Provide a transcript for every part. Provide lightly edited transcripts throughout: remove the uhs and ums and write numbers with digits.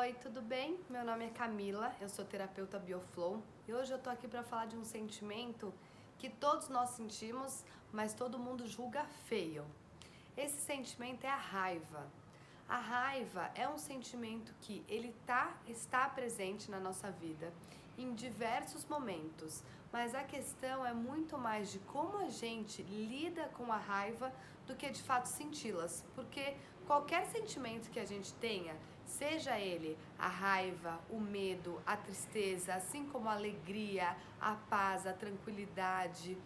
Oi, tudo bem? Meu nome é Camila, eu sou terapeuta Bioflow e hoje eu tô aqui para falar de um sentimento que todos nós sentimos, mas todo mundo julga feio. Esse sentimento é a raiva. A raiva é um sentimento que está presente na nossa vida em diversos momentos, mas a questão é muito mais de como a gente lida com a raiva do que de fato senti-las, porque qualquer sentimento que a gente tenha, seja ele a raiva, o medo, a tristeza, assim como a alegria, a paz, a tranquilidade,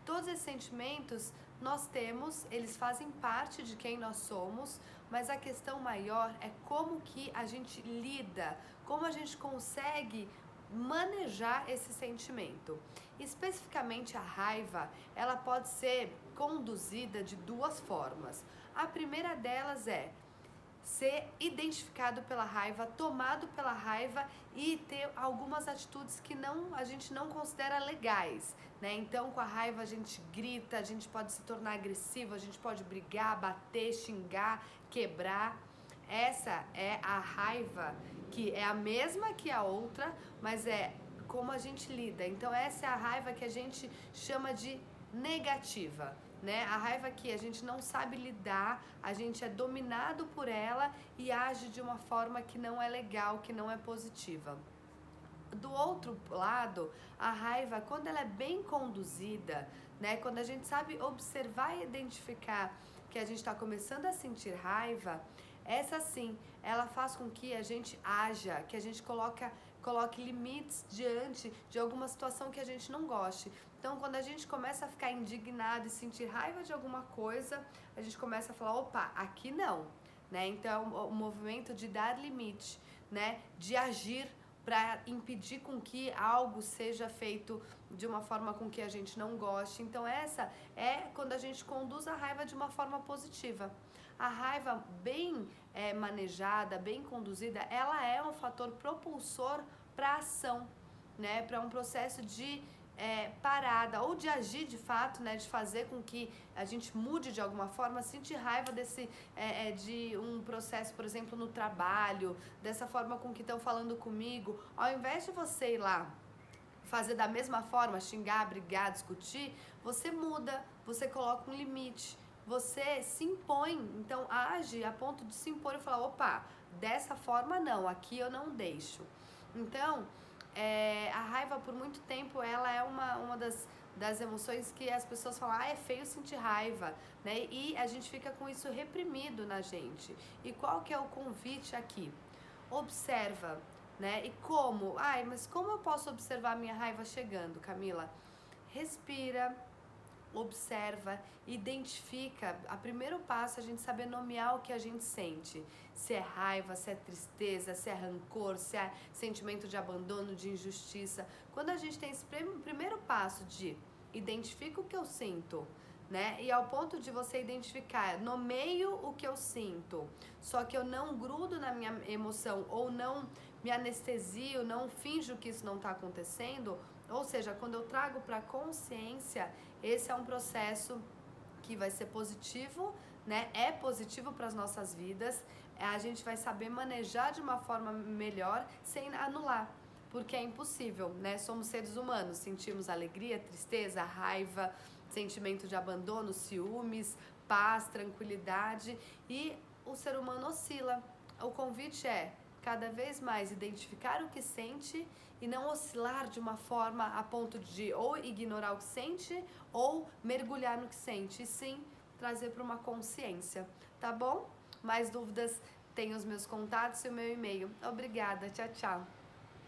todos esses sentimentos nós temos, eles fazem parte de quem nós somos, mas a questão maior é como que a gente lida, como a gente consegue manejar esse sentimento. Especificamente a raiva, ela pode ser conduzida de duas formas. A primeira delas é ser identificado pela raiva, tomado pela raiva e ter algumas atitudes que a gente não considera legais, né? Então, com a raiva a gente grita, a gente pode se tornar agressivo, a gente pode brigar, bater, xingar, quebrar. Essa é a raiva que é a mesma que a outra, mas é como a gente lida. Então, essa é a raiva que a gente chama de negativa, né? A raiva que a gente não sabe lidar, a gente é dominado por ela e age de uma forma que não é legal, que não é positiva. Do outro lado, a raiva, quando ela é bem conduzida, né? Quando a gente sabe observar e identificar que a gente está começando a sentir raiva, essa sim, ela faz com que a gente haja, que a gente coloque limites diante de alguma situação que a gente não goste. Então, quando a gente começa a ficar indignado e sentir raiva de alguma coisa, a gente começa a falar, opa, aqui não, né? Então, o movimento de dar limite, né? De agir para impedir com que algo seja feito de uma forma com que a gente não goste. Então essa é quando a gente conduz a raiva de uma forma positiva. A raiva bem manejada, bem conduzida, ela é um fator propulsor para a ação, né? Para um processo de parada ou de agir de fato, né, de fazer com que a gente mude de alguma forma, sentir raiva de um processo, por exemplo, no trabalho, dessa forma com que estão falando comigo, ao invés de você ir lá fazer da mesma forma, xingar, brigar, discutir, você muda, você coloca um limite, você se impõe, então age a ponto de se impor e falar, opa, dessa forma não, aqui eu não deixo. Então, a raiva por muito tempo ela é uma das emoções que as pessoas falam, é feio sentir raiva, né? E a gente fica com isso reprimido na gente. E qual que é o convite aqui? Observa, né? E como? Ai, mas como eu posso observar a minha raiva chegando, Camila? Respira, observa, identifica. O primeiro passo é a gente saber nomear o que a gente sente. Se é raiva, se é tristeza, se é rancor, se é sentimento de abandono, de injustiça. Quando a gente tem esse primeiro passo de identifica o que eu sinto, né? E ao ponto de você identificar, nomeio o que eu sinto, só que eu não grudo na minha emoção ou não me anestesio, não finjo que isso não está acontecendo, ou seja, quando eu trago para consciência, esse é um processo que vai ser positivo, né? É positivo para as nossas vidas, a gente vai saber manejar de uma forma melhor sem anular. Porque é impossível, né? Somos seres humanos, sentimos alegria, tristeza, raiva, sentimento de abandono, ciúmes, paz, tranquilidade e o ser humano oscila. O convite é cada vez mais identificar o que sente e não oscilar de uma forma a ponto de ou ignorar o que sente ou mergulhar no que sente, e sim trazer para uma consciência, tá bom? Mais dúvidas, tem os meus contatos e o meu e-mail. Obrigada, tchau, tchau.